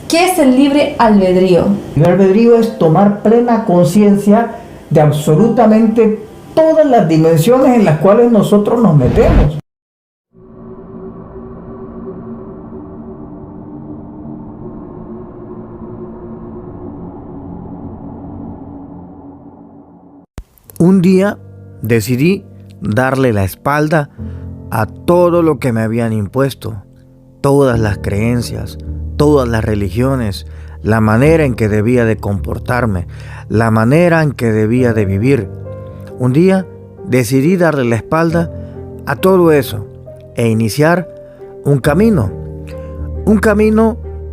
¿Qué es el libre albedrío? El libre albedrío es tomar plena conciencia de absolutamente todas las dimensiones en las cuales nosotros nos metemos. Un día decidí darle la espalda a todo lo que me habían impuesto, todas las creencias, todas las religiones, la manera en que debía de comportarme, la manera en que debía de vivir. Un día decidí darle la espalda a todo eso e iniciar un camino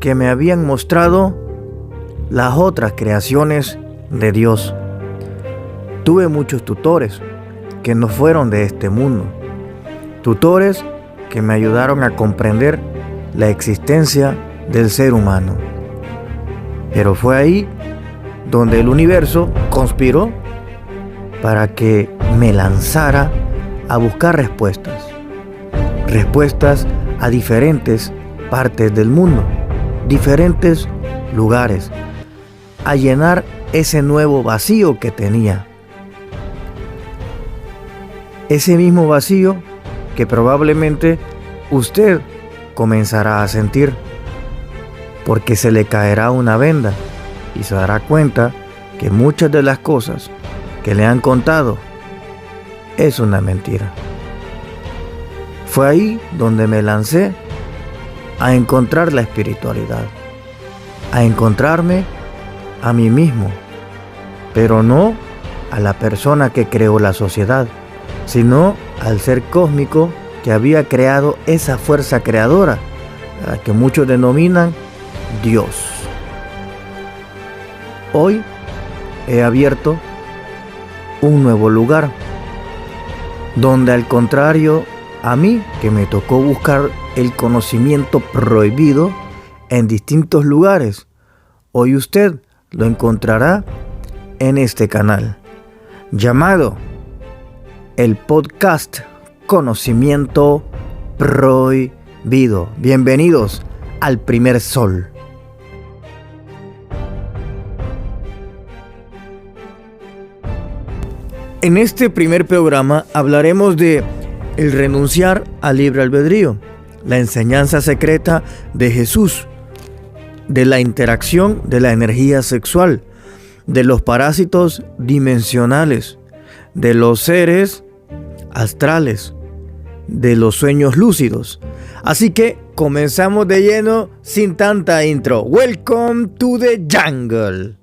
que me habían mostrado las otras creaciones de Dios. Tuve muchos tutores que no fueron de este mundo, tutores que me ayudaron a comprender la existencia del ser humano. Pero fue ahí donde el universo conspiró para que me lanzara a buscar respuestas a diferentes partes del mundo, diferentes lugares, a llenar ese nuevo vacío que tenía. Ese mismo vacío que probablemente usted comenzará a sentir, porque se le caerá una venda y se dará cuenta que muchas de las cosas que le han contado es una mentira. Fue ahí donde me lancé a encontrar la espiritualidad, a encontrarme a mí mismo, pero no a la persona que creó la sociedad, sino al ser cósmico que había creado esa fuerza creadora, a la que muchos denominan Dios. Hoy he abierto un nuevo lugar, donde al contrario a mí, que me tocó buscar el conocimiento prohibido en distintos lugares, hoy usted lo encontrará en este canal, llamado el podcast Conocimiento Prohibido. Bienvenidos al primer sol. En este primer programa hablaremos de el renunciar al libre albedrío, la enseñanza secreta de Jesús, de la interacción de la energía sexual, de los parásitos dimensionales, de los seres astrales, de los sueños lúcidos. Así que comenzamos de lleno sin tanta intro. Welcome to the jungle.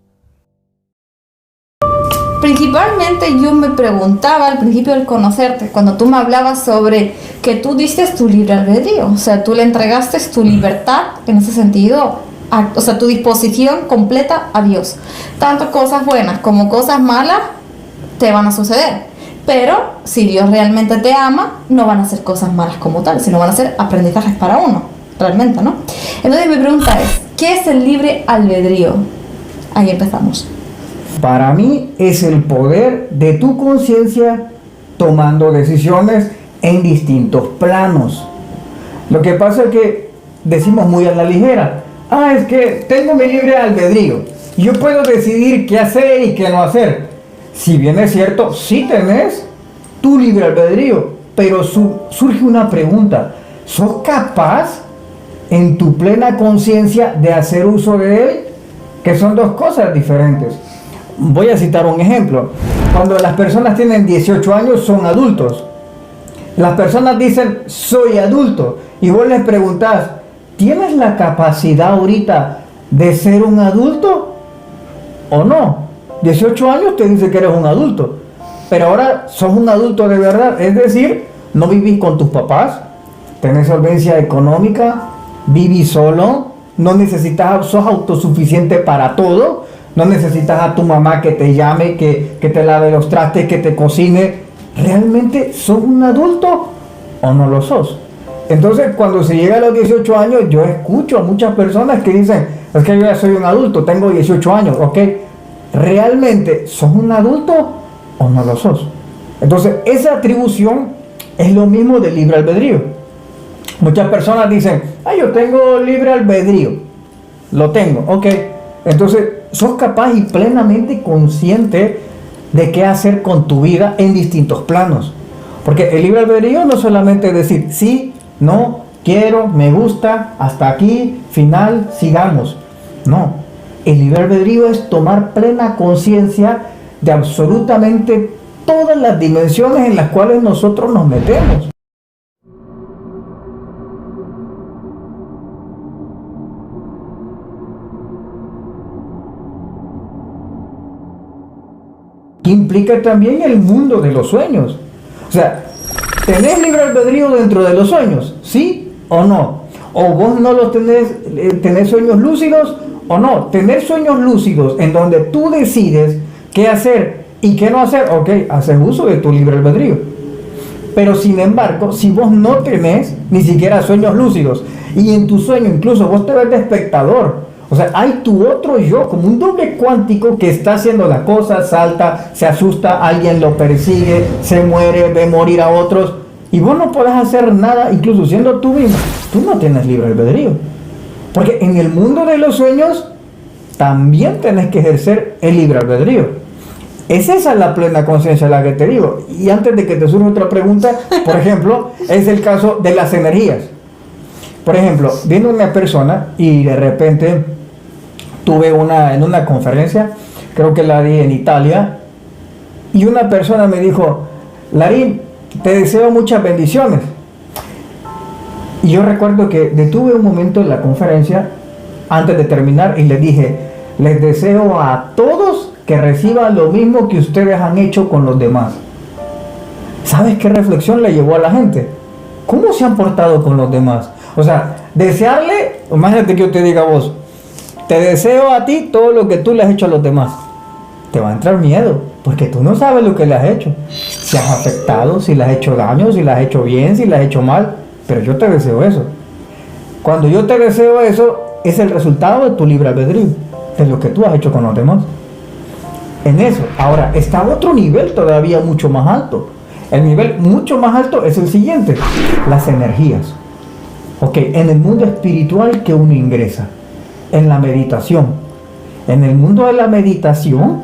Principalmente yo me preguntaba al principio del conocerte, cuando tú me hablabas sobre que tú diste tu libre albedrío, o sea, tú le entregaste tu libertad en ese sentido, o sea, tu disposición completa a Dios. Tanto cosas buenas como cosas malas te van a suceder, pero si Dios realmente te ama, no van a ser cosas malas como tal, sino van a ser aprendizajes para uno, realmente, ¿no? Entonces mi pregunta es, ¿qué es el libre albedrío? Ahí empezamos. Para mí es el poder de tu conciencia tomando decisiones en distintos planos. Lo que pasa es que decimos muy a la ligera, es que tengo mi libre albedrío, yo puedo decidir qué hacer y qué no hacer. Si bien es cierto, sí tenés tu libre albedrío, pero surge una pregunta, ¿sos capaz en tu plena conciencia de hacer uso de él? Que son dos cosas diferentes. Voy a citar un ejemplo. Cuando las personas tienen 18 años son adultos. Las personas dicen, soy adulto. Y vos les preguntás, ¿tienes la capacidad ahorita de ser un adulto o no? 18 años te dice que eres un adulto. Pero ahora sos un adulto de verdad. Es decir, no vivís con tus papás, tenés solvencia económica, vivís solo, no necesitas, sos autosuficiente para todo. No necesitas a tu mamá que te llame, que te lave los trastes, que te cocine. ¿Realmente sos un adulto o no lo sos? Entonces, cuando se llega a los 18 años, yo escucho a muchas personas que dicen, es que yo ya soy un adulto, tengo 18 años, ¿ok? ¿Realmente sos un adulto o no lo sos? Entonces, esa atribución es lo mismo del libre albedrío. Muchas personas dicen, yo tengo libre albedrío. lo tengo, ok. Entonces, sos capaz y plenamente consciente de qué hacer con tu vida en distintos planos. Porque el libre albedrío no solamente es decir sí, no, quiero, me gusta, hasta aquí, final, sigamos. No, el libre albedrío es tomar plena conciencia de absolutamente todas las dimensiones en las cuales nosotros nos metemos. Que implica también el mundo de los sueños. O sea, ¿tenés libre albedrío dentro de los sueños? ¿Sí o no? ¿O vos no los tenés sueños lúcidos o no? Tener sueños lúcidos en donde tú decides qué hacer y qué no hacer, ok, haces uso de tu libre albedrío. Pero sin embargo, si vos no tenés ni siquiera sueños lúcidos y en tu sueño incluso vos te ves de espectador, o sea, hay tu otro yo, como un doble cuántico que está haciendo las cosas, salta, se asusta, alguien lo persigue, se muere, ve morir a otros, y vos no podés hacer nada, incluso siendo tú mismo, tú no tienes libre albedrío. Porque en el mundo de los sueños también tenés que ejercer el libre albedrío. Es esa la plena conciencia la que te digo. Y antes de que te surja otra pregunta, por ejemplo, es el caso de las energías. Por ejemplo, viene una persona y de repente tuve en una conferencia, creo que la di en Italia, y una persona me dijo, Larín, te deseo muchas bendiciones. Y yo recuerdo que detuve un momento en la conferencia antes de terminar y le dije, les deseo a todos que reciban lo mismo que ustedes han hecho con los demás. ¿Sabes qué reflexión le llevó a la gente? ¿Cómo se han portado con los demás? O sea, desearle, imagínate que yo te diga a vos, te deseo a ti todo lo que tú le has hecho a los demás. Te va a entrar miedo, porque tú no sabes lo que le has hecho. Si has afectado, si le has hecho daño, si le has hecho bien, si le has hecho mal. Pero yo te deseo eso. Cuando yo te deseo eso, es el resultado de tu libre albedrío, de lo que tú has hecho con los demás. En eso. Ahora, está otro nivel todavía mucho más alto. El nivel mucho más alto es el siguiente: las energías. Ok, en el mundo espiritual que uno ingresa, en la meditación. En el mundo de la meditación,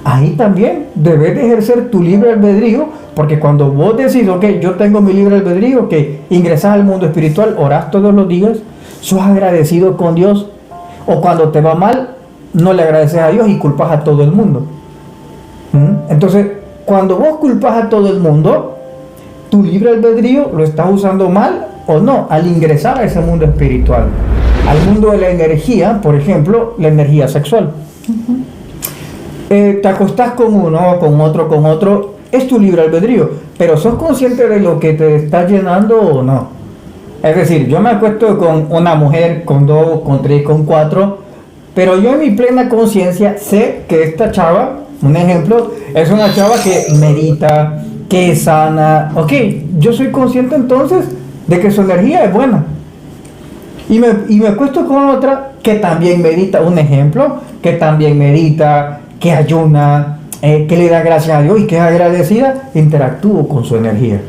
ahí también debes de ejercer tu libre albedrío, porque cuando vos decís, ok, yo tengo mi libre albedrío, que ingresas al mundo espiritual, orás todos los días, sos agradecido con Dios, o cuando te va mal, no le agradeces a Dios y culpas a todo el mundo. Entonces, cuando vos culpas a todo el mundo, tu libre albedrío lo estás usando mal o no, al ingresar a ese mundo espiritual, al mundo de la energía, por ejemplo, la energía sexual. Te acostás con uno, con otro, es tu libre albedrío, pero ¿sos consciente de lo que te está llenando o no? Es decir, yo me acuesto con una mujer, con dos, con tres, con cuatro, pero yo en mi plena conciencia sé que esta chava, un ejemplo, es una chava que medita, que es sana. Ok, yo soy consciente entonces de que su energía es buena. Y me acuesto con otra que también medita, un ejemplo, que también medita, que ayuna, que le da gracias a Dios y que es agradecida, interactúo con su energía.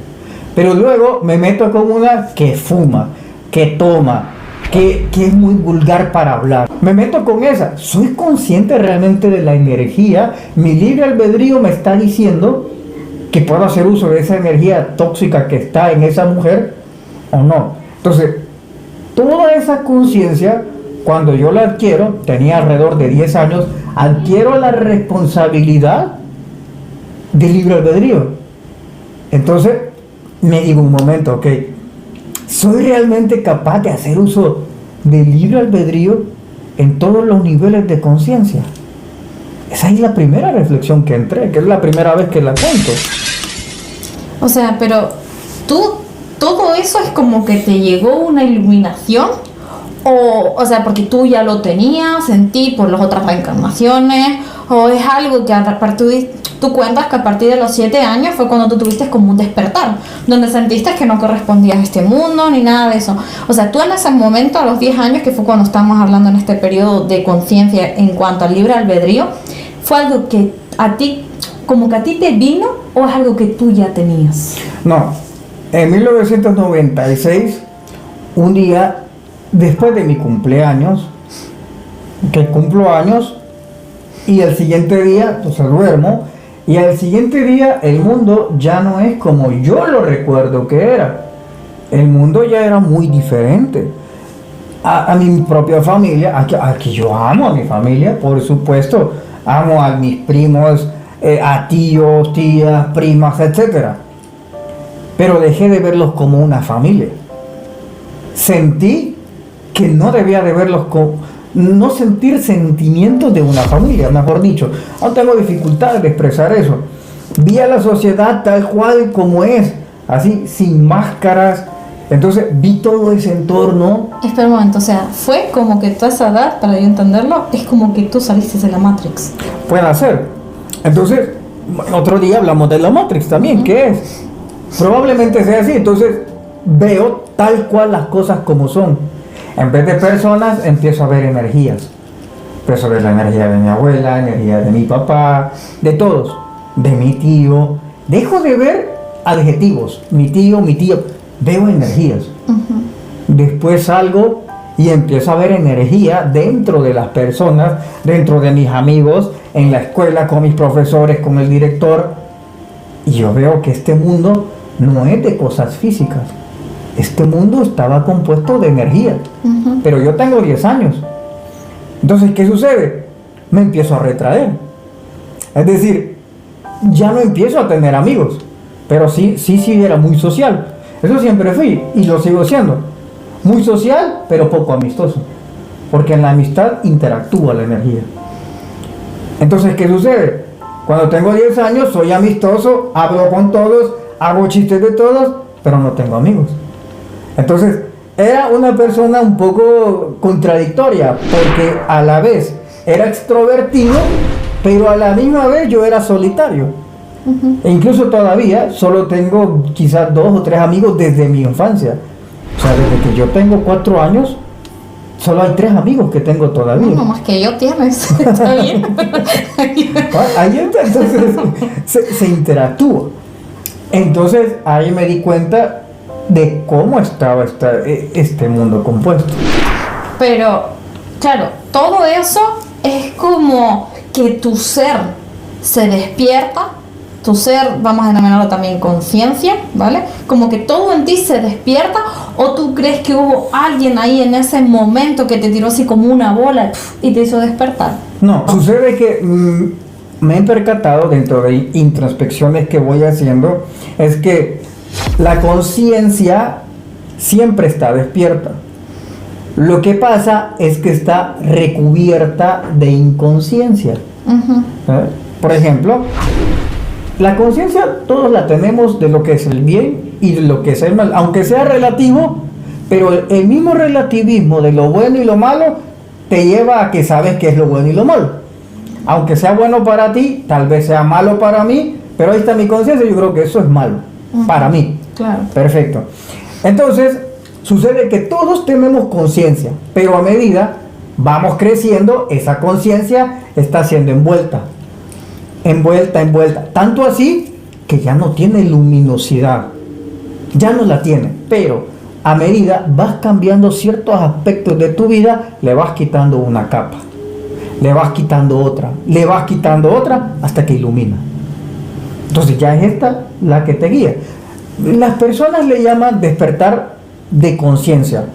Pero luego me meto con una que fuma, que toma, que es muy vulgar para hablar. Me meto con esa. ¿Soy consciente realmente de la energía? Mi libre albedrío me está diciendo que puedo hacer uso de esa energía tóxica que está en esa mujer o no. Entonces, toda esa conciencia, cuando yo la adquiero, tenía alrededor de 10 años, adquiero la responsabilidad del libre albedrío. Entonces, me digo un momento, ok, ¿soy realmente capaz de hacer uso del libre albedrío en todos los niveles de conciencia? Esa es la primera reflexión que entré, que es la primera vez que la cuento. O sea, pero todo eso es como que te llegó una iluminación, o sea, porque tú ya lo tenías en ti por las otras reencarnaciones, o es algo que a partir tú cuentas que a partir de los 7 años fue cuando tú tuviste como un despertar, donde sentiste que no correspondías a este mundo ni nada de eso. O sea, tú en ese momento, a los 10 años, que fue cuando estamos hablando en este periodo de conciencia en cuanto al libre albedrío, ¿fue algo que a ti, como que a ti te vino, o es algo que tú ya tenías? No, en 1996, un día después de mi cumpleaños, que cumplo años y el siguiente día, entonces duermo, y al siguiente día el mundo ya no es como yo lo recuerdo que era. El mundo ya era muy diferente. A mi propia familia, aquí yo amo a mi familia, por supuesto, amo a mis primos, a tíos, tías, primas, etcétera. Pero dejé de verlos como una familia. Sentí que no debía de verlos como, no sentir sentimientos de una familia, mejor dicho. No tengo dificultades de expresar eso. Vi a la sociedad tal cual como es, así, sin máscaras. Entonces vi todo ese entorno. Espera un momento, o sea, fue como que toda esa edad, para yo entenderlo, es como que tú saliste de la Matrix. Puede ser. Entonces, otro día hablamos de la Matrix también, ¿qué es? Probablemente sea así. Entonces, veo tal cual las cosas como son. En vez de personas, empiezo a ver energías. Empiezo a ver la energía de mi abuela, energía de mi papá, de todos, de mi tío. Dejo de ver adjetivos, mi tío, veo energías. Después salgo y empiezo a ver energía dentro de las personas, dentro de mis amigos, en la escuela, con mis profesores, con el director. Y yo veo que este mundo no es de cosas físicas. Este mundo estaba compuesto de energía. Pero yo tengo 10 años. Entonces, ¿qué sucede? Me empiezo a retraer. Es decir, ya no empiezo a tener amigos. Pero sí era muy social. Eso siempre fui y lo sigo siendo. Muy social, pero poco amistoso. Porque en la amistad interactúa la energía. Entonces, ¿qué sucede? Cuando tengo 10 años, soy amistoso, hablo con todos, hago chistes de todos, pero no tengo amigos. Entonces, era una persona un poco contradictoria, porque a la vez era extrovertido, pero a la misma vez yo era solitario. E incluso todavía solo tengo quizás 2 o 3 amigos desde mi infancia. O sea, desde que yo tengo 4 años, solo hay 3 amigos que tengo todavía. No, más que yo tienes. Está bien. Ahí entonces se interactúa. Entonces ahí me di cuenta de cómo estaba este mundo compuesto. Pero, claro, todo eso es como que tu ser se despierta. Tu ser, vamos a denominarlo también conciencia, ¿vale? Como que todo en ti se despierta, o tú crees que hubo alguien ahí en ese momento que te tiró así como una bola y te hizo despertar. No, sucede que me he percatado dentro de introspecciones que voy haciendo, es que la conciencia siempre está despierta. Lo que pasa es que está recubierta de inconsciencia. Por ejemplo, la conciencia todos la tenemos de lo que es el bien y de lo que es el mal, aunque sea relativo, pero el mismo relativismo de lo bueno y lo malo te lleva a que sabes qué es lo bueno y lo malo. Aunque sea bueno para ti, tal vez sea malo para mí, pero ahí está mi conciencia, yo creo que eso es malo para mí. Claro. Perfecto. Entonces, sucede que todos tenemos conciencia, pero a medida vamos creciendo, esa conciencia está siendo envuelta, tanto así que ya no tiene luminosidad, ya no la tiene, pero a medida vas cambiando ciertos aspectos de tu vida, le vas quitando una capa, le vas quitando otra, hasta que ilumina. Entonces ya es esta la que te guía. Las personas le llaman despertar de conciencia.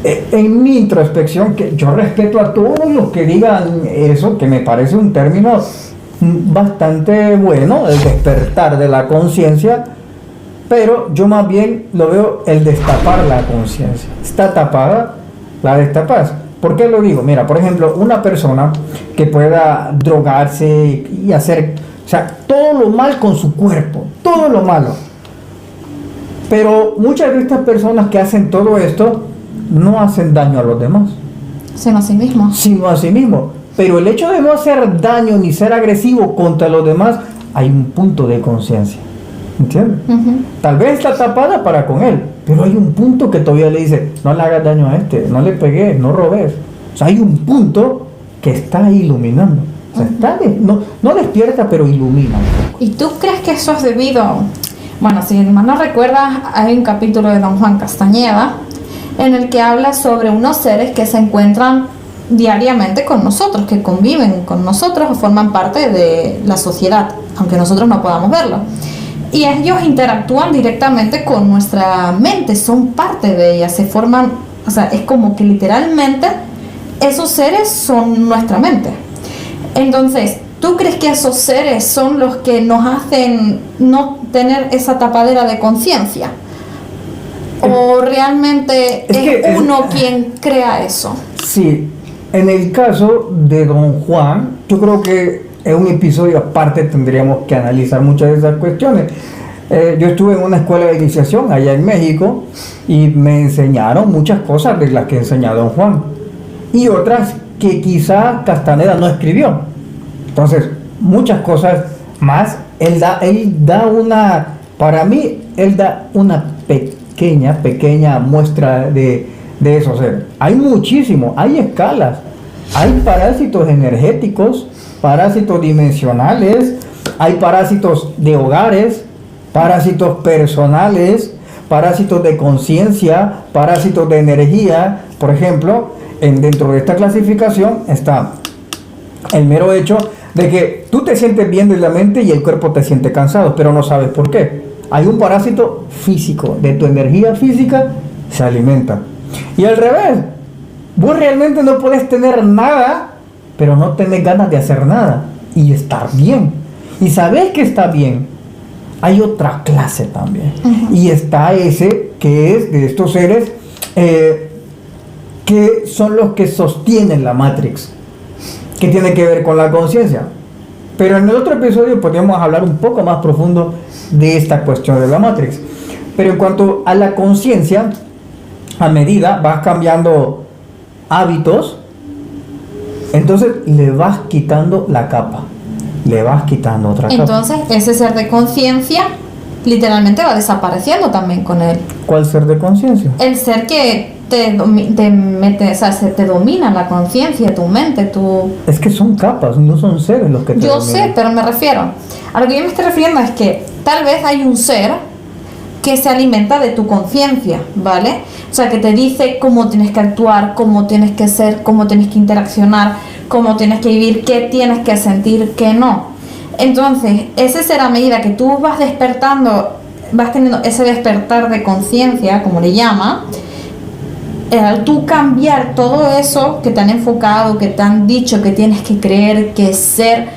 En mi introspección, que yo respeto a todos los que digan eso, que me parece un término bastante bueno, el despertar de la conciencia, pero yo más bien lo veo el destapar la conciencia. Está tapada, la destapas. ¿Por qué lo digo? Mira, por ejemplo, una persona que pueda drogarse y hacer, o sea, todo lo mal con su cuerpo, todo lo malo. Pero muchas de estas personas que hacen todo esto no hacen daño a los demás, sino a sí mismo. Pero el hecho de no hacer daño ni ser agresivo contra los demás, hay un punto de conciencia, ¿entiendes? Tal vez está tapada para con él, pero hay un punto que todavía le dice, no le hagas daño a este, no le pegues, no robes. O sea, hay un punto que está iluminando. O sea, no despierta, pero ilumina un poco. ¿Y tú crees que eso es debido? Bueno, si mal no recuerdas, hay un capítulo de Don Juan Castañeda en el que habla sobre unos seres que se encuentran diariamente con nosotros, que conviven con nosotros o forman parte de la sociedad, aunque nosotros no podamos verlo. Y ellos interactúan directamente con nuestra mente, son parte de ella, se forman, o sea, es como que literalmente esos seres son nuestra mente. Entonces, ¿tú crees que esos seres son los que nos hacen no tener esa tapadera de conciencia? ¿O realmente es uno quien crea eso? Sí, en el caso de Don Juan, yo creo que en un episodio aparte tendríamos que analizar muchas de esas cuestiones. Yo estuve en una escuela de iniciación allá en México y me enseñaron muchas cosas de las que enseñó Don Juan y otras que quizá Castaneda no escribió. Entonces, muchas cosas más. Él da una, para mí, él da una pequeña muestra de eso. O sea, hay muchísimo, hay escalas, hay parásitos energéticos, parásitos dimensionales, hay parásitos de hogares, parásitos personales, parásitos de conciencia, parásitos de energía. Por ejemplo, dentro de esta clasificación está el mero hecho de que tú te sientes bien de la mente y el cuerpo te siente cansado, pero no sabes por qué. Hay un parásito físico, de tu energía física se alimenta. Y al revés, vos realmente no puedes tener nada, pero no tenés ganas de hacer nada y estar bien. Y sabes que está bien. Hay otra clase también. Y está ese que es de estos seres que son los que sostienen la Matrix, que tiene que ver con la conciencia. Pero en el otro episodio podríamos hablar un poco más profundo de esta cuestión de la Matrix. Pero en cuanto a la conciencia, a medida vas cambiando hábitos, entonces le vas quitando la capa, le vas quitando otra capa. Entonces ese ser de conciencia literalmente va desapareciendo también con él. ¿Cuál ser de conciencia? El ser que te mete, o sea, se te domina la conciencia, tu mente, tu... Es que son capas, no son seres los que te Yo dominan. sé, pero me refiero, a lo que yo me estoy refiriendo es que tal vez hay un ser que se alimenta de tu conciencia, ¿vale? O sea, que te dice cómo tienes que actuar, cómo tienes que ser, cómo tienes que interaccionar, cómo tienes que vivir, qué tienes que sentir, qué no. Entonces, ese ser, a medida que tú vas despertando, vas teniendo ese despertar de conciencia, como le llama, al tú cambiar todo eso que te han enfocado, que te han dicho que tienes que creer, que ser,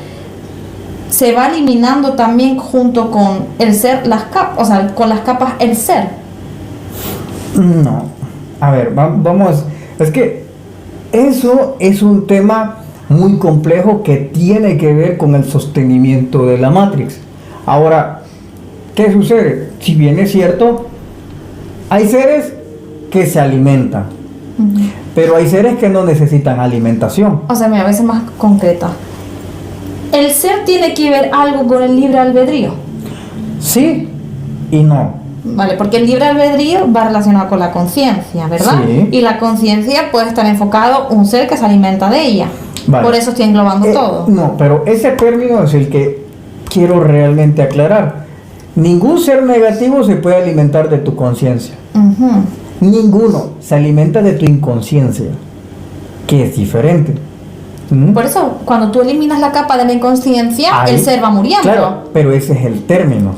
se va eliminando también junto con el ser, las capas, o sea, con las capas el ser. No, a ver, vamos, es que eso es un tema muy complejo que tiene que ver con el sostenimiento de la Matrix. Ahora, ¿qué sucede? Si bien es cierto, hay seres que se alimentan, pero hay seres que no necesitan alimentación. O sea, mira, a veces más concreta. ¿El ser tiene que ver algo con el libre albedrío? Sí y no. Vale, porque el libre albedrío va relacionado con la conciencia, ¿verdad? Sí. Y la conciencia puede estar enfocado un ser que se alimenta de ella. Vale. Por eso estoy englobando todo. No, pero ese término es el que quiero realmente aclarar. Ningún ser negativo se puede alimentar de tu conciencia. Ninguno se alimenta de tu inconsciencia, que es diferente. Por eso, cuando tú eliminas la capa de la inconsciencia, Ahí, el ser va muriendo. Claro, pero ese es el término,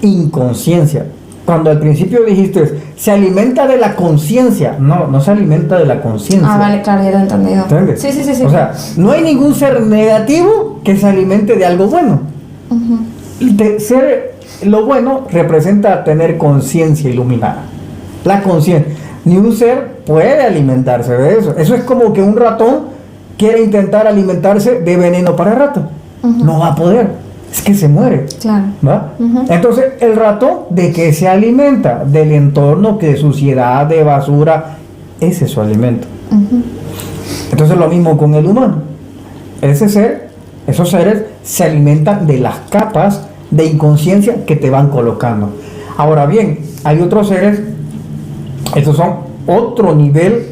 inconsciencia. Cuando al principio dijiste, se alimenta de la conciencia. No, no se alimenta de la conciencia. Ah, vale, claro, ya lo he entendido. ¿Entiendes? Sí. O sea, no hay ningún ser negativo que se alimente de algo bueno. Ser lo bueno representa tener conciencia iluminada. La conciencia. Ni un ser puede alimentarse de eso. Eso es como que un ratón quiere intentar alimentarse de veneno para rato. No va a poder. Es que se muere. Claro. ¿Va? Entonces, el ratón, ¿de qué se alimenta? Del entorno, que de suciedad, de basura. Ese es su alimento. Entonces, lo mismo con el humano. Ese ser, esos seres se alimentan de las capas de inconsciencia que te van colocando. Ahora bien, hay otros seres, estos son otro nivel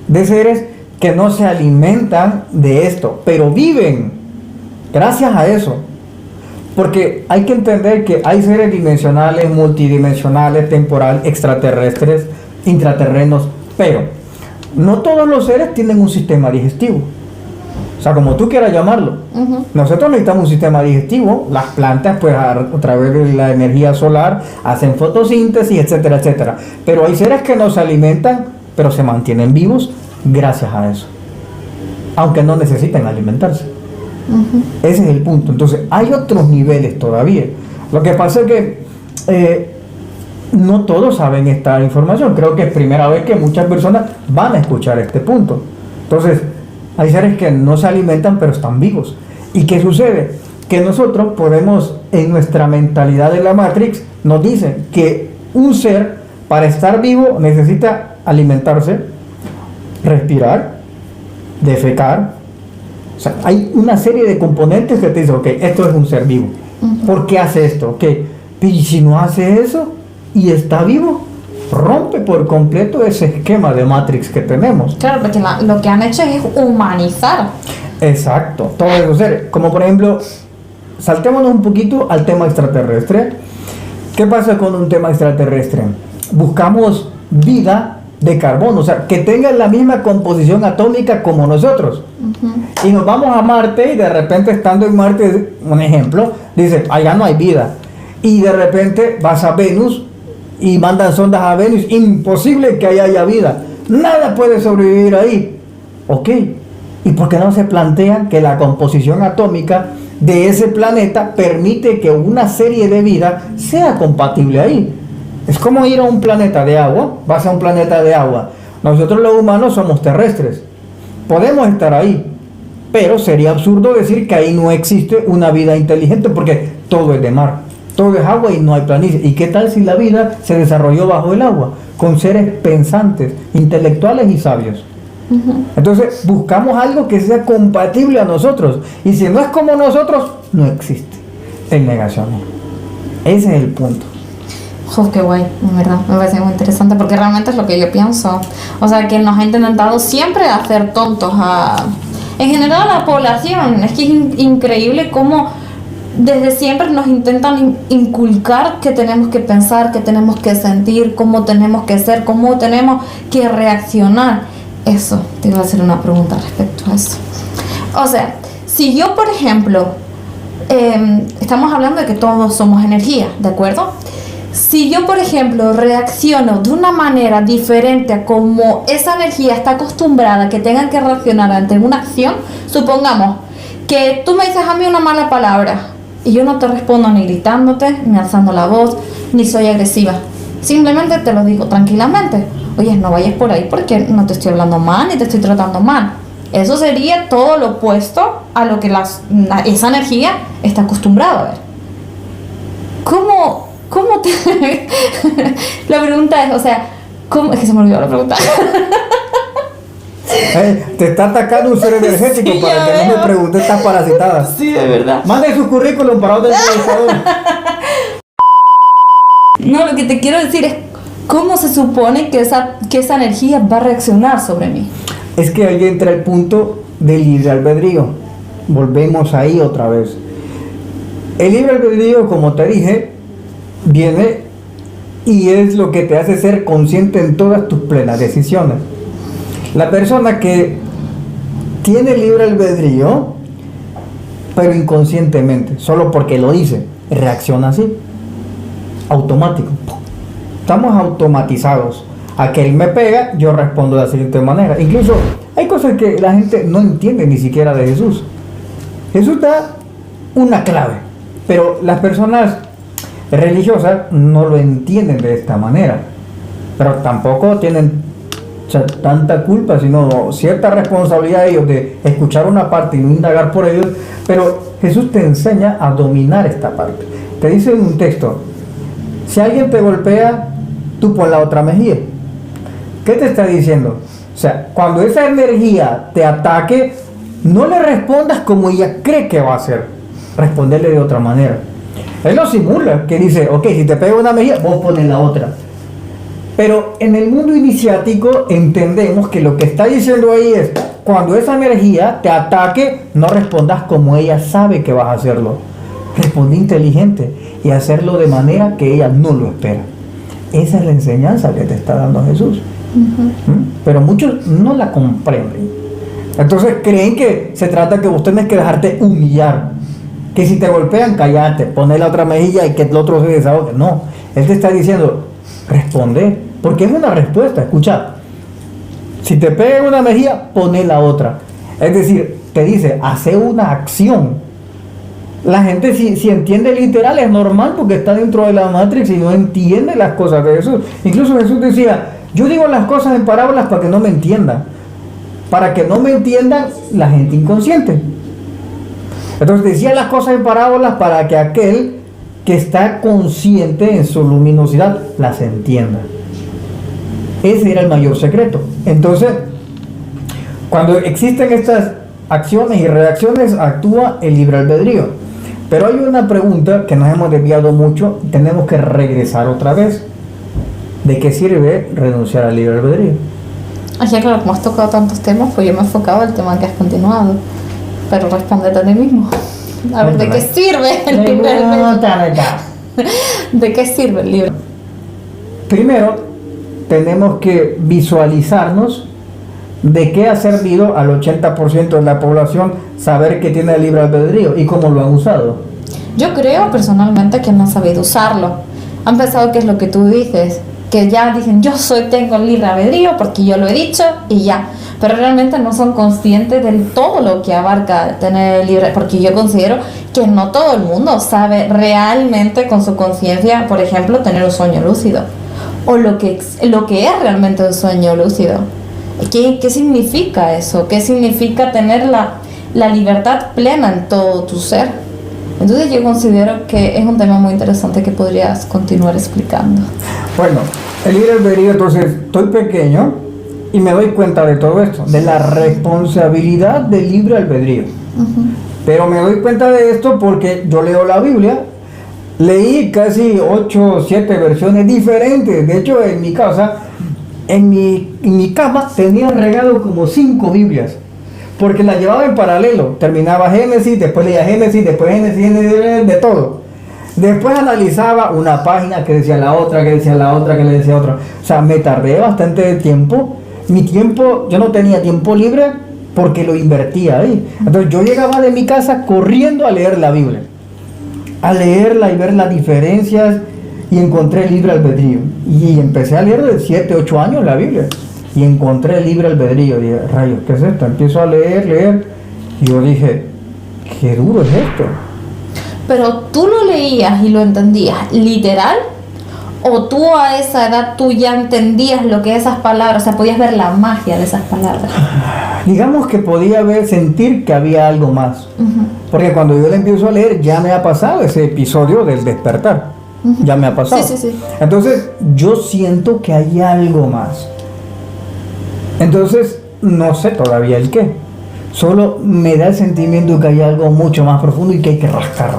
de seres que no se alimentan de esto, pero viven gracias a eso. Porque hay que entender que hay seres dimensionales, multidimensionales, temporales, extraterrestres, intraterrenos, pero No todos los seres tienen un sistema digestivo. O sea, como tú quieras llamarlo. Nosotros necesitamos un sistema digestivo. Las plantas, pues a través de la energía solar, hacen fotosíntesis, etcétera, etcétera. Pero hay seres que no se alimentan, pero se mantienen vivos gracias a eso. Aunque no necesiten alimentarse. Ese es el punto. Entonces, hay otros niveles todavía. Lo que pasa es que no todos saben esta información. Creo que es primera vez que muchas personas van a escuchar este punto. Entonces, hay seres que no se alimentan pero están vivos. ¿Y qué sucede? Que nosotros podemos, en nuestra mentalidad de la Matrix, nos dicen que un ser para estar vivo necesita alimentarse, respirar, defecar. O sea, hay una serie de componentes que te dicen, ok, esto es un ser vivo. ¿Por qué hace esto? Ok, y si no hace eso y está vivo, rompe por completo ese esquema de Matrix que tenemos. Claro, porque lo que han hecho es humanizar. Exacto, todos esos seres. Como por ejemplo, saltémonos un poquito al tema extraterrestre. ¿Qué pasa con un tema extraterrestre? Buscamos vida de carbono, o sea, que tenga la misma composición atómica como nosotros. Y nos vamos a Marte y de repente, estando en Marte, un ejemplo, dice, allá no hay vida. Y de repente vas a Venus y mandan sondas a Venus, imposible que haya vida, nada puede sobrevivir ahí. Ok, ¿y por qué no se plantean que la composición atómica de ese planeta permite que una serie de vida sea compatible ahí? Es como ir a un planeta de agua. Vas a un planeta de agua. Nosotros los humanos somos terrestres, podemos estar ahí, pero sería absurdo decir que ahí no existe una vida inteligente, porque todo es de mar, todo es agua y no hay planicie. ¿Y qué tal si la vida se desarrolló bajo el agua, con seres pensantes, intelectuales y sabios? Entonces buscamos algo que sea compatible a nosotros, y si no es como nosotros, no existe. El negacionismo. Ese es el punto. Qué guay, en verdad, me parece muy interesante, porque realmente es lo que yo pienso. O sea, que nos ha intentado siempre hacer tontos en general a la población. Es que es increíble cómo desde siempre nos intentan inculcar que tenemos que pensar, que tenemos que sentir, cómo tenemos que ser, cómo tenemos que reaccionar. Eso, te iba a hacer una pregunta respecto a eso. O sea, si yo, por ejemplo, estamos hablando de que todos somos energía, ¿de acuerdo? Si yo, por ejemplo, reacciono de una manera diferente a como esa energía está acostumbrada que tengan que reaccionar ante una acción, supongamos que tú me dices a mí una mala palabra y yo no te respondo ni gritándote, ni alzando la voz, ni soy agresiva. Simplemente te lo digo tranquilamente. Oye, no vayas por ahí porque no te estoy hablando mal ni te estoy tratando mal. Eso sería todo lo opuesto a lo que esa energía está acostumbrada a ver. ¿Cómo te...? La pregunta es, o sea, ¿cómo? Es que se me olvidó la pregunta. Te está atacando un ser energético, sí, para que no me preguntes, estás parasitada. Sí, de verdad. Mande su currículum para otro entrevistador. No, lo que te quiero decir es, ¿cómo se supone que esa energía va a reaccionar sobre mí? Es que ahí entra el punto del libre albedrío. Volvemos ahí otra vez. El libre albedrío, como te dije, viene y es lo que te hace ser consciente en todas tus plenas decisiones. La persona que tiene libre albedrío, pero inconscientemente, solo porque lo dice, reacciona así, automático. Estamos automatizados. Aquel me pega, yo respondo de la siguiente manera. Incluso hay cosas que la gente no entiende ni siquiera de Jesús. Jesús da una clave, pero las personas religiosas no lo entienden de esta manera, pero tampoco tienen tanta culpa, sino cierta responsabilidad de ellos de escuchar una parte y no indagar por ellos. Pero Jesús te enseña a dominar esta parte. Te dice en un texto, si alguien te golpea, tú pon la otra mejilla. ¿Qué te está diciendo? O sea, cuando esa energía te ataque, no le respondas como ella cree que va a hacer, responderle de otra manera. Él lo simula, que dice, ok, si te pega una mejilla, vos pones la otra. Pero en el mundo iniciático entendemos que lo que está diciendo ahí es, cuando esa energía te ataque, no respondas como ella sabe que vas a hacerlo. Responde inteligente y hacerlo de manera que ella no lo espera. Esa es la enseñanza que te está dando Jesús. Pero muchos no la comprenden. Entonces creen que se trata que vos tenés que dejarte humillar, que si te golpean, callate, poné la otra mejilla y que el otro se desahogue. No, él te está diciendo, responde, porque es una respuesta. Escucha, si te pegan una mejilla, poné la otra. Es decir, te dice, hace una acción. La gente si entiende literal es normal porque está dentro de la Matrix y no entiende las cosas de Jesús. Incluso Jesús decía, yo digo las cosas en parábolas para que no me entiendan. Para que no me entiendan la gente inconsciente. Entonces decía las cosas en parábolas para que aquel que está consciente en su luminosidad las entienda. Ese era el mayor secreto. Entonces, cuando existen estas acciones y reacciones, actúa el libre albedrío. Pero hay una pregunta que nos hemos desviado mucho y tenemos que regresar otra vez. ¿De qué sirve renunciar al libre albedrío? Así que como has tocado tantos temas, pues yo me he enfocado en el tema que has continuado. Pero respóndete a ti mismo. A ver, ¿de qué sirve el libre albedrío? ¿De qué sirve el libre? Primero, tenemos que visualizarnos de qué ha servido al 80% de la población saber que tiene el libre albedrío y cómo lo han usado. Yo creo personalmente que no han sabido usarlo. Han pensado que es lo que tú dices, que ya dicen tengo el libre albedrío porque yo lo he dicho y ya, pero realmente no son conscientes de todo lo que abarca tener el libre, porque yo considero que no todo el mundo sabe realmente con su conciencia, por ejemplo, tener un sueño lúcido o lo que es realmente un sueño lúcido. ¿Qué significa eso? ¿Qué significa tener la libertad plena en todo tu ser? Entonces yo considero que es un tema muy interesante que podrías continuar explicando. Bueno, el libre albedrío, entonces, estoy pequeño y me doy cuenta de todo esto, de la responsabilidad del libre albedrío. Pero me doy cuenta de esto porque yo leo la Biblia, leí casi 8 o 7 versiones diferentes. De hecho, en mi casa, en mi cama, tenía regado como 5 Biblias. Porque la llevaba en paralelo. Terminaba Génesis, después leía Génesis, después Génesis, de todo. Después analizaba una página que decía la otra, que decía la otra, que le decía otra. O sea, me tardé bastante de tiempo. Mi tiempo, yo no tenía tiempo libre porque lo invertía ahí. Entonces yo llegaba de mi casa corriendo a leer la Biblia. A leerla y ver las diferencias. Y encontré el libre albedrío. Y empecé a leer de 7, 8 años la Biblia. Y encontré el libre albedrío. Dije, rayos, ¿qué es esto? Empiezo a leer. Y yo dije, qué duro es esto. Pero tú lo leías y lo entendías literal, o tú a esa edad tú ya entendías lo que esas palabras, o sea, podías ver la magia de esas palabras. Digamos que podía sentir que había algo más. Porque cuando yo le empiezo a leer, ya me ha pasado ese episodio del despertar. Ya me ha pasado. Sí. Entonces, yo siento que hay algo más. Entonces, no sé todavía el qué. Solo me da el sentimiento que hay algo mucho más profundo y que hay que rascar.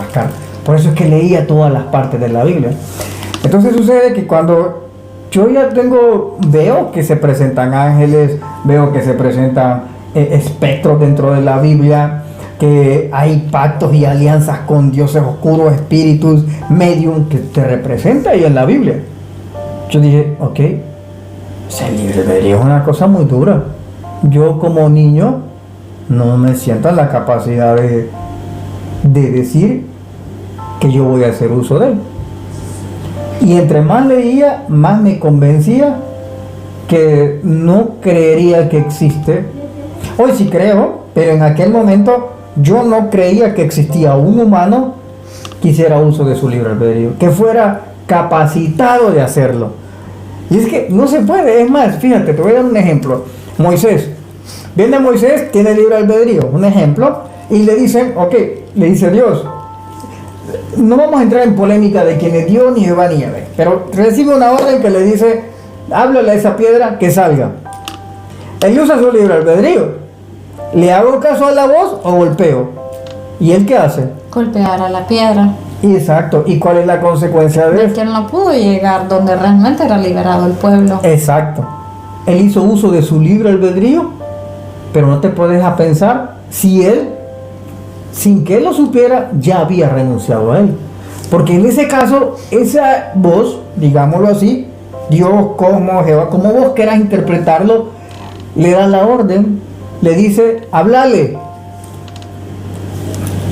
Por eso es que leía todas las partes de la Biblia. Entonces sucede que cuando yo ya veo que se presentan ángeles, veo que se presentan espectros dentro de la Biblia, que hay pactos y alianzas con dioses oscuros, espíritus, medium, que te representa ahí en la Biblia. Yo dije, ok, el libre albedrío es una cosa muy dura. Yo como niño no me siento en la capacidad de decir que yo voy a hacer uso de él. Y entre más leía, más me convencía que no creería que existe. Hoy sí creo, pero en aquel momento yo no creía que existía un humano que hiciera uso de su libre albedrío, que fuera capacitado de hacerlo. Y es que no se puede. Es más, fíjate, te voy a dar un ejemplo. Moisés. Viene Moisés, tiene libre albedrío, un ejemplo, y le dicen, ok, le dice Dios, no vamos a entrar en polémica de quién es Dios, ni Jehová, ni Yahvé, pero recibe una orden que le dice, háblale a esa piedra que salga. Él usa su libre albedrío. ¿Le hago caso a la voz o golpeo? ¿Y él qué hace? Golpear a la piedra. Exacto. ¿Y cuál es la consecuencia de eso? Que él no pudo llegar donde realmente era liberado el pueblo. Exacto. Él hizo uso de su libre albedrío, pero no te puedes a pensar si él, sin que él lo supiera, ya había renunciado a él. Porque en ese caso, esa voz, digámoslo así, Dios, Cosmos, Jehová, como vos quieras interpretarlo, le da la orden, le dice, háblale.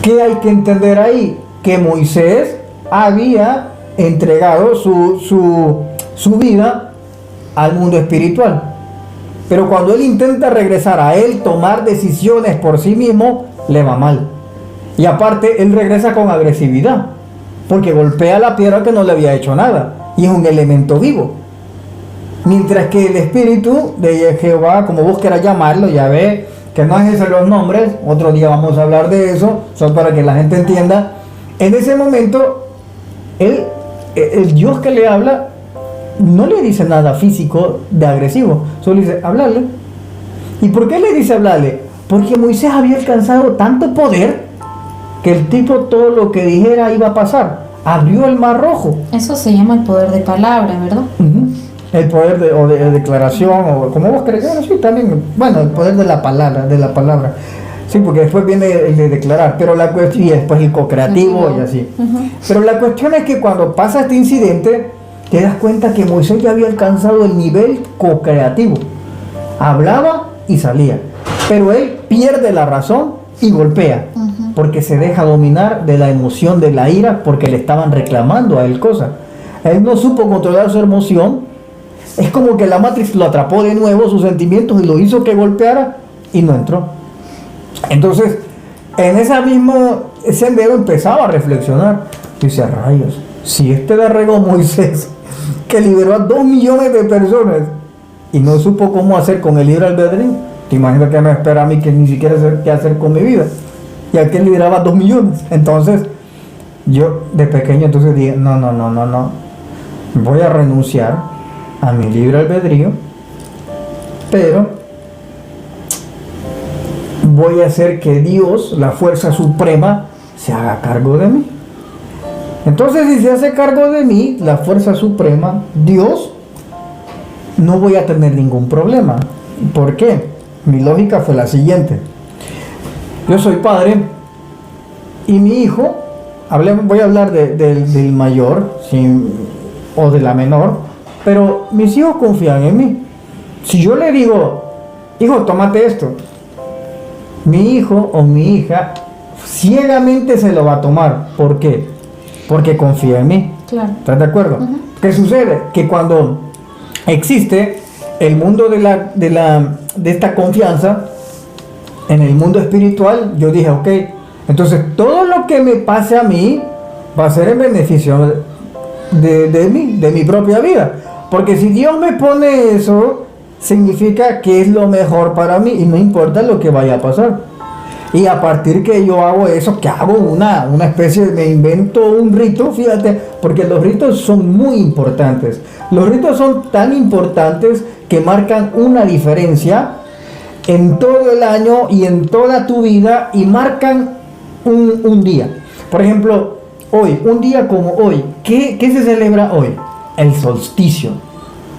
¿Qué hay que entender ahí? Que Moisés había entregado su vida al mundo espiritual. Pero cuando él intenta regresar a él, tomar decisiones por sí mismo, le va mal. Y aparte, él regresa con agresividad, porque golpea la piedra que no le había hecho nada, y es un elemento vivo. Mientras que el espíritu de Jehová, como vos quieras llamarlo, ya ve que no es ese los nombres, otro día vamos a hablar de eso, solo para que la gente entienda. En ese momento, el Dios que le habla, no le dice nada físico de agresivo, solo dice, hablarle. ¿Y por qué le dice hablarle? Porque Moisés había alcanzado tanto poder que el tipo todo lo que dijera iba a pasar. Abrió el mar rojo. Eso se llama el poder de palabra, ¿verdad? El poder de declaración, o como vos querés, sí, también, bueno, el poder de la palabra. Sí, porque después viene el de declarar, pero la cuestión, y después el co-creativo y así. Pero la cuestión es que cuando pasa este incidente, te das cuenta que Moisés ya había alcanzado el nivel co-creativo. Hablaba y salía. Pero él pierde la razón y golpea. Porque se deja dominar de la emoción de la ira, porque le estaban reclamando a él cosas. Él no supo controlar su emoción. Es como que la Matrix lo atrapó de nuevo, sus sentimientos, y lo hizo que golpeara y no entró. Entonces, en ese mismo sendero empezaba a reflexionar. Dice, rayos, si este le regó Moisés, que liberó a 2 millones de personas y no supo cómo hacer con el libre albedrío, te imaginas que me espera a mí que ni siquiera sé qué hacer con mi vida. Y aquel lideraba 2 millones. Entonces, yo de pequeño entonces dije, no. Voy a renunciar a mi libre albedrío, pero voy a hacer que Dios, la fuerza suprema, se haga cargo de mí. Entonces, si se hace cargo de mí, la fuerza suprema, Dios, no voy a tener ningún problema. ¿Por qué? Mi lógica fue la siguiente. Yo soy padre y mi hijo, voy a hablar del mayor o de la menor, pero mis hijos confían en mí. Si yo le digo, hijo, tómate esto, mi hijo o mi hija ciegamente se lo va a tomar. ¿Por qué? Porque confía en mí. Claro. ¿Estás de acuerdo? ¿Qué sucede? Que cuando existe el mundo de esta confianza, en el mundo espiritual, yo dije, ok, entonces todo lo que me pase a mí va a ser en beneficio de mi propia vida. Porque si Dios me pone eso, significa que es lo mejor para mí y no importa lo que vaya a pasar. Y a partir que yo hago eso, que hago una especie me invento un rito, fíjate, porque los ritos son muy importantes. Los ritos son tan importantes que marcan una diferencia en todo el año y en toda tu vida, y marcan un día. Por ejemplo, hoy, un día como hoy, ¿qué se celebra hoy? El solsticio.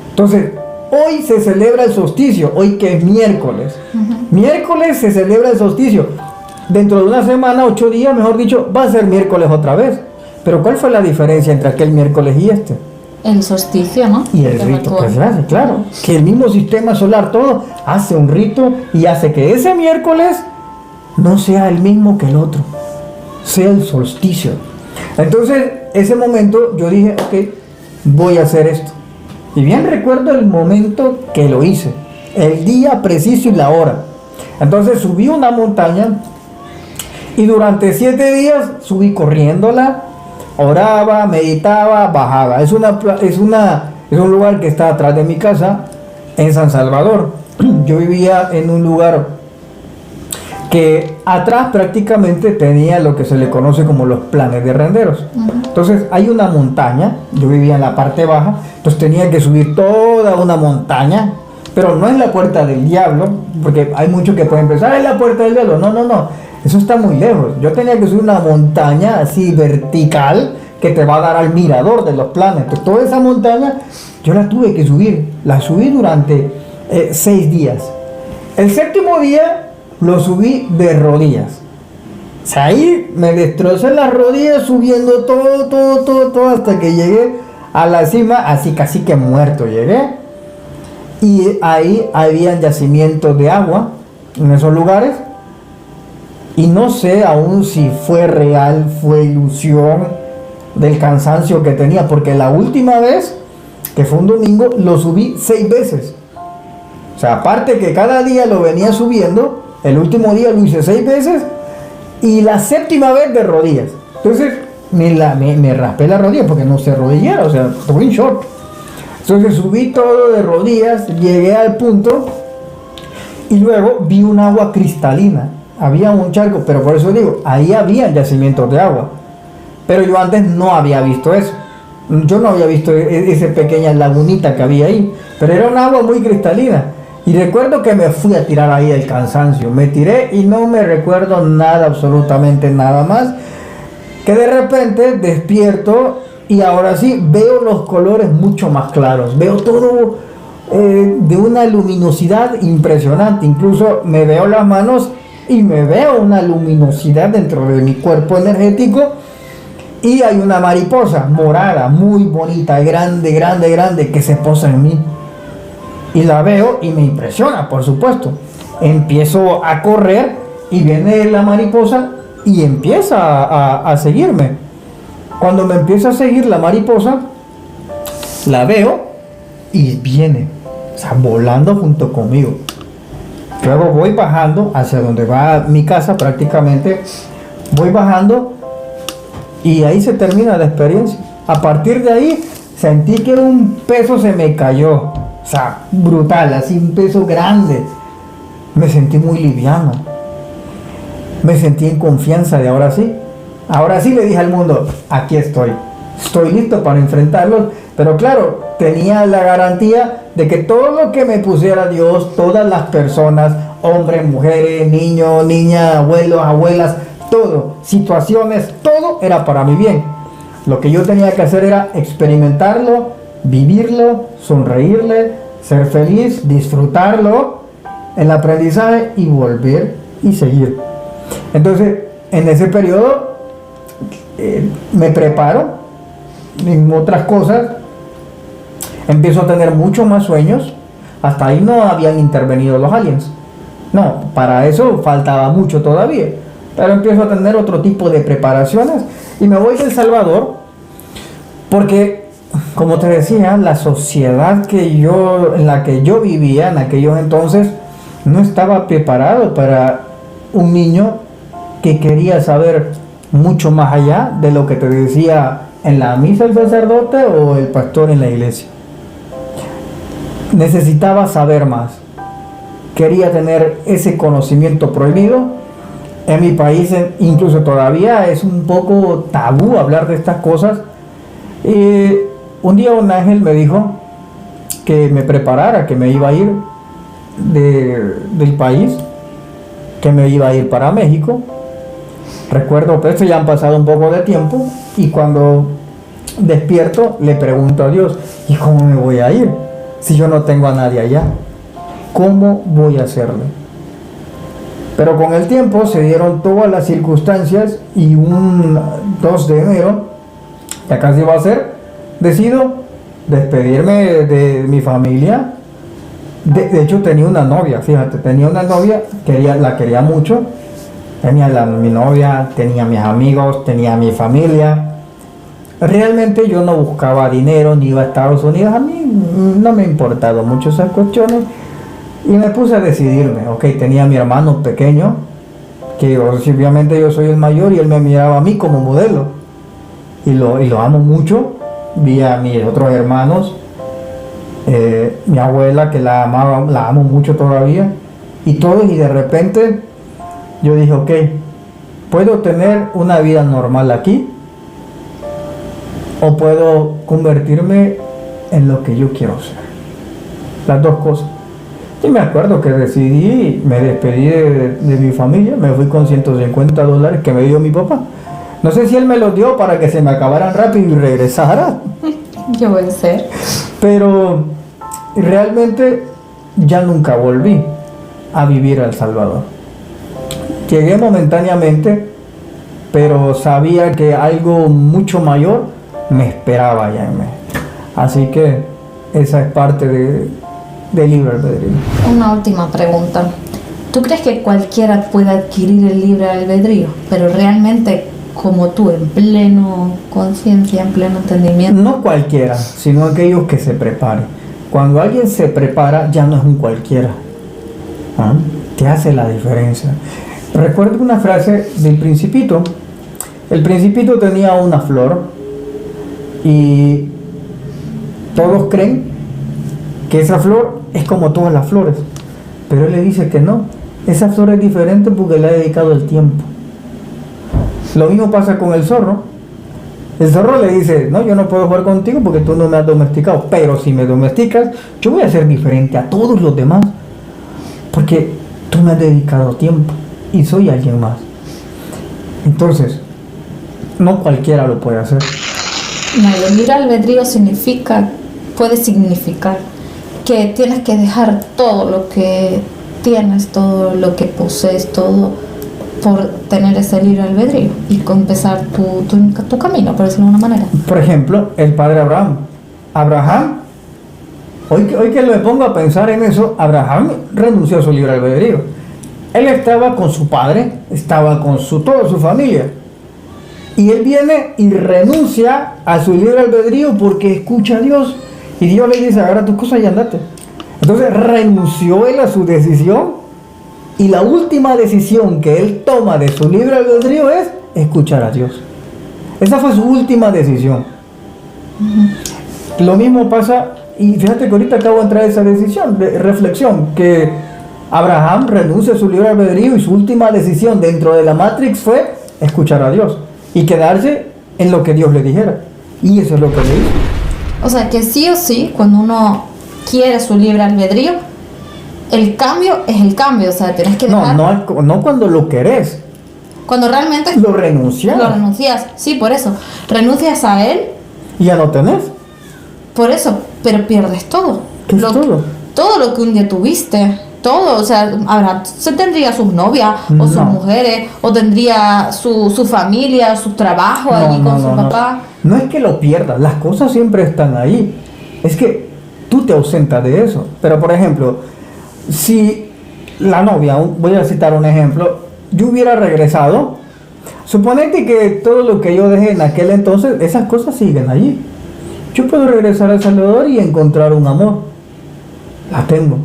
Entonces, hoy se celebra el solsticio, hoy que es miércoles. Miércoles se celebra el solsticio. Dentro de una semana, 8 días, mejor dicho, va a ser miércoles otra vez. Pero ¿cuál fue la diferencia entre aquel miércoles y este? El solsticio, ¿no? Y el rito que se hace, claro. Que el mismo sistema solar, todo, hace un rito y hace que ese miércoles no sea el mismo que el otro. Sea el solsticio. Entonces, ese momento yo dije, ok, voy a hacer esto. Y bien recuerdo el momento que lo hice. El día preciso y la hora. Entonces subí una montaña y durante 7 días subí corriéndola. Oraba, meditaba, bajaba. Es un lugar que está atrás de mi casa, en San Salvador. Yo vivía en un lugar que atrás prácticamente tenía lo que se le conoce como los planes de renderos. Entonces hay una montaña, yo vivía en la parte baja, entonces tenía que subir toda una montaña, pero no es la puerta del diablo, porque hay muchos que pueden pensar, es la puerta del diablo. No, eso está muy lejos. Yo tenía que subir una montaña así vertical que te va a dar al mirador de los planes. Entonces toda esa montaña yo la tuve que subir, la subí durante 6 días. El 7º día lo subí de rodillas. O sea, ahí me destrocé las rodillas subiendo todo hasta que llegué A la cima, así casi que muerto llegué. Y ahí habían yacimientos de agua en esos lugares. Y no sé aún si fue real, fue ilusión del cansancio que tenía. Porque la última vez, que fue un domingo, lo subí 6 veces. O sea, aparte que cada día lo venía subiendo, el último día lo hice 6 veces. Y la 7ª vez de rodillas. Entonces me raspé la rodilla porque no sé rodillera, o sea, estoy en short. Entonces subí todo de rodillas, llegué al punto y luego vi un agua cristalina. Había un charco, pero por eso digo, ahí había yacimientos de agua. Pero yo antes no había visto eso. Yo no había visto esa pequeña lagunita que había ahí, pero era un agua muy cristalina. Y recuerdo que me fui a tirar ahí del cansancio. Me tiré y no me recuerdo nada, absolutamente nada más. Que de repente despierto y ahora sí veo los colores mucho más claros. Veo todo de una luminosidad impresionante. Incluso me veo las manos y me veo una luminosidad dentro de mi cuerpo energético. Y hay una mariposa morada, muy bonita, grande, grande, grande, que se posa en mí. Y la veo y me impresiona, por supuesto. Empiezo a correr y viene la mariposa y empieza a seguirme. Cuando me empieza a seguir la mariposa, la veo y viene, o sea, volando junto conmigo. Luego voy bajando hacia donde va mi casa prácticamente. Voy bajando y ahí se termina la experiencia. A partir de ahí sentí que un peso se me cayó. O sea, brutal, así un peso grande. Me sentí muy liviano. Me sentí en confianza de ahora sí. Ahora sí le dije al mundo, aquí estoy. Estoy listo para enfrentarlos. Pero claro, tenía la garantía de que todo lo que me pusiera Dios, todas las personas, hombres, mujeres, niños, niñas, abuelos, abuelas, todo, situaciones, todo era para mi bien. Lo que yo tenía que hacer era experimentarlo, vivirlo, sonreírle, ser feliz, disfrutarlo, el aprendizaje y volver y seguir. Entonces, en ese periodo me preparo en otras cosas, empiezo a tener mucho más sueños. Hasta ahí no habían intervenido los aliens. No, para eso faltaba mucho todavía. Pero empiezo a tener otro tipo de preparaciones y me voy de El Salvador porque, como te decía, la sociedad en la que yo vivía en aquellos entonces no estaba preparado para un niño que quería saber mucho más allá de lo que te decía en la misa el sacerdote o el pastor en la iglesia. Necesitaba saber más. Quería tener ese conocimiento prohibido. En mi país incluso todavía es un poco tabú hablar de estas cosas. Un día un ángel me dijo que me preparara, que me iba a ir del país, que me iba a ir para México. Recuerdo, pero esto ya han pasado un poco de tiempo y cuando despierto le pregunto a Dios, ¿y cómo me voy a ir? Si yo no tengo a nadie allá, ¿cómo voy a hacerlo? Pero con el tiempo se dieron todas las circunstancias y un 2 de enero, ya casi va a ser, decido despedirme de mi familia. De hecho tenía una novia, fíjate, tenía una novia, la quería mucho. Tenía mi novia, tenía mis amigos, tenía mi familia. Realmente yo no buscaba dinero ni iba a Estados Unidos. A mí no me importaban mucho esas cuestiones. Y me puse a decidirme. Ok, tenía a mi hermano pequeño, que obviamente yo soy el mayor y él me miraba a mí como modelo. Y lo amo mucho. Vi a mis otros hermanos. Mi abuela, que la amaba, la amo mucho todavía. Y todos, y de repente yo dije, ok, puedo tener una vida normal aquí o puedo convertirme en lo que yo quiero ser. Las dos cosas. Y me acuerdo que decidí, me despedí de mi familia, me fui con $150 que me dio mi papá. No sé si él me los dio para que se me acabaran rápido y regresara. Yo voy a ser. Pero realmente ya nunca volví a vivir a El Salvador. Llegué momentáneamente, pero sabía que algo mucho mayor me esperaba allá en México. Así que esa es parte del libre albedrío. Una última pregunta. ¿Tú crees que cualquiera puede adquirir el libre albedrío, pero realmente como tú, en pleno conciencia, en pleno entendimiento? No cualquiera, sino aquellos que se preparen. Cuando alguien se prepara, ya no es un cualquiera. ¿Ah? Te hace la diferencia. Recuerdo una frase del Principito. El Principito tenía una flor y todos creen que esa flor es como todas las flores, pero él le dice que no, esa flor es diferente porque le ha dedicado el tiempo. Lo mismo pasa con el zorro. El zorro le dice, no, yo no puedo jugar contigo porque tú no me has domesticado, pero si me domesticas, yo voy a ser diferente a todos los demás, porque tú me has dedicado tiempo y soy alguien más. Entonces, no cualquiera lo puede hacer. No, el libre albedrío puede significar que tienes que dejar todo lo que tienes, todo lo que posees, todo por tener ese libre albedrío y empezar tu camino, por decirlo de una manera. Por ejemplo, el padre Abraham. Hoy que me pongo a pensar en eso, Abraham renunció a su libre albedrío. Él estaba con su padre, estaba con toda su familia. Y él viene y renuncia a su libre albedrío porque escucha a Dios. Y Dios le dice, agarra tus cosas y andate. Entonces renunció él a su decisión. Y la última decisión que él toma de su libre albedrío es escuchar a Dios. Esa fue su última decisión. Lo mismo pasa, y fíjate que ahorita acabo de entrar a esa decisión, de reflexión, que Abraham renuncia a su libre albedrío y su última decisión dentro de la Matrix fue escuchar a Dios y quedarse en lo que Dios le dijera. Y eso es lo que le hizo. O sea que sí o sí, cuando uno quiere su libre albedrío, el cambio es el cambio, o sea, tienes que dejar... No cuando lo querés. Cuando realmente... Lo renuncias. Lo renuncias, sí, por eso. Renuncias a él. Y ya no tenés. Por eso, pero pierdes todo. ¿Qué es todo? Todo lo que un día tuviste. Todo, o sea, ahora se tendría sus novias o sus mujeres, o tendría su familia, su trabajo allí con su papá. No es que lo pierdas, las cosas siempre están ahí. Es que tú te ausentas de eso. Pero por ejemplo, si la novia, voy a citar un ejemplo, yo hubiera regresado, suponete que todo lo que yo dejé en aquel entonces, esas cosas siguen allí. Yo puedo regresar a El Salvador y encontrar un amor. La tengo.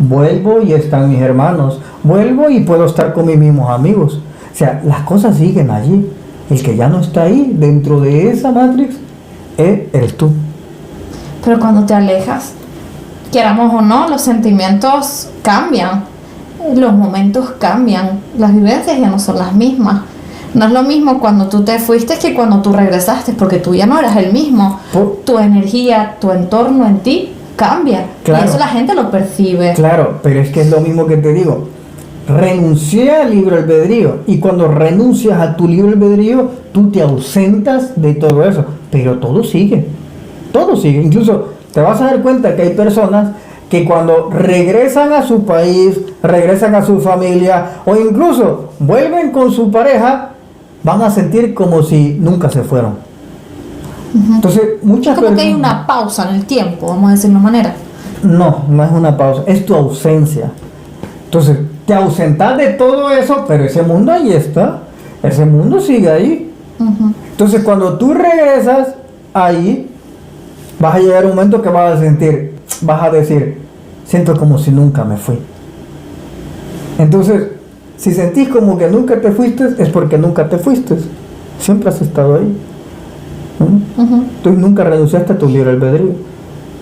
Vuelvo y están mis hermanos. Vuelvo y puedo estar con mis mismos amigos. O sea, las cosas siguen allí. El que ya no está ahí, dentro de esa matrix, eres tú. Pero cuando te alejas, queramos o no, los sentimientos cambian. Los momentos cambian. Las vivencias ya no son las mismas. No es lo mismo cuando tú te fuiste que cuando tú regresaste, porque tú ya no eras el mismo. Tu energía, tu entorno en ti cambia. Claro. Y eso la gente lo percibe. Claro, pero es que es lo mismo que te digo. Renuncié al libre albedrío. Y cuando renuncias a tu libre albedrío, tú te ausentas de todo eso. Pero todo sigue. Todo sigue. Incluso te vas a dar cuenta que hay personas que cuando regresan a su país, regresan a su familia o incluso vuelven con su pareja, van a sentir como si nunca se fueron. Entonces, muchas como que hay una pausa en el tiempo, vamos a decirlo de una manera. No es una pausa, es tu ausencia. Entonces, te ausentas de todo eso, pero ese mundo ahí está. Ese mundo sigue ahí. Entonces, cuando tú regresas ahí, vas a llegar a un momento que vas a decir, siento como si nunca me fui. Entonces, si sentís como que nunca te fuiste, es porque nunca te fuiste. Siempre has estado ahí. Tú nunca renunciaste a tu libre albedrío.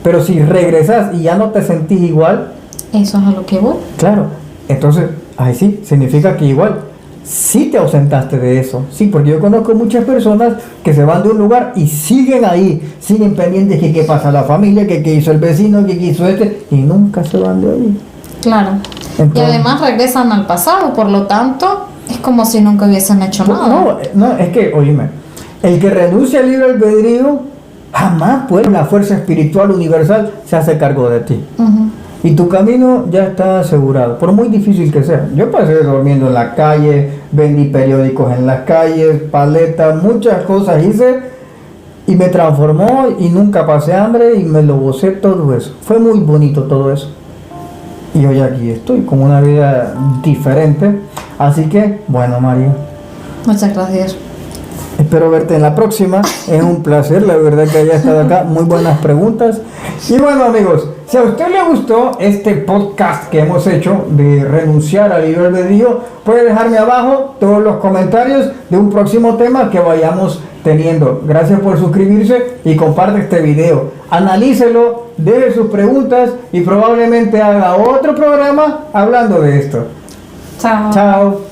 Pero si regresas y ya no te sentís igual, eso es a lo que voy. Claro, entonces, ahí sí, significa que igual sí te ausentaste de eso. Sí, porque yo conozco muchas personas que se van de un lugar y siguen ahí, siguen pendientes que qué pasa a la familia, que qué hizo el vecino, que qué hizo y nunca se van de ahí. Claro. Entonces, y además regresan al pasado, por lo tanto, es como si nunca hubiesen hecho nada. No, es que, oíme, el que renuncia al libre albedrío, jamás puede, la fuerza espiritual universal se hace cargo de ti. Y tu camino ya está asegurado, por muy difícil que sea. Yo pasé durmiendo en la calle, vendí periódicos en las calles, paletas, muchas cosas hice, y me transformó y nunca pasé hambre y me lo gocé todo eso. Fue muy bonito todo eso. Y hoy aquí estoy con una vida diferente. Así que, bueno, María, Muchas gracias. espero verte en la próxima. Es un placer, la verdad, que hayas estado acá. Muy buenas preguntas. Y bueno, amigos, si a usted le gustó este podcast que hemos hecho de renunciar al libre albedrío, puede dejarme abajo todos los comentarios de un próximo tema que vayamos teniendo. Gracias por suscribirse y comparte este video. Analícelo, deje sus preguntas y probablemente haga otro programa hablando de esto. Chao. Chao.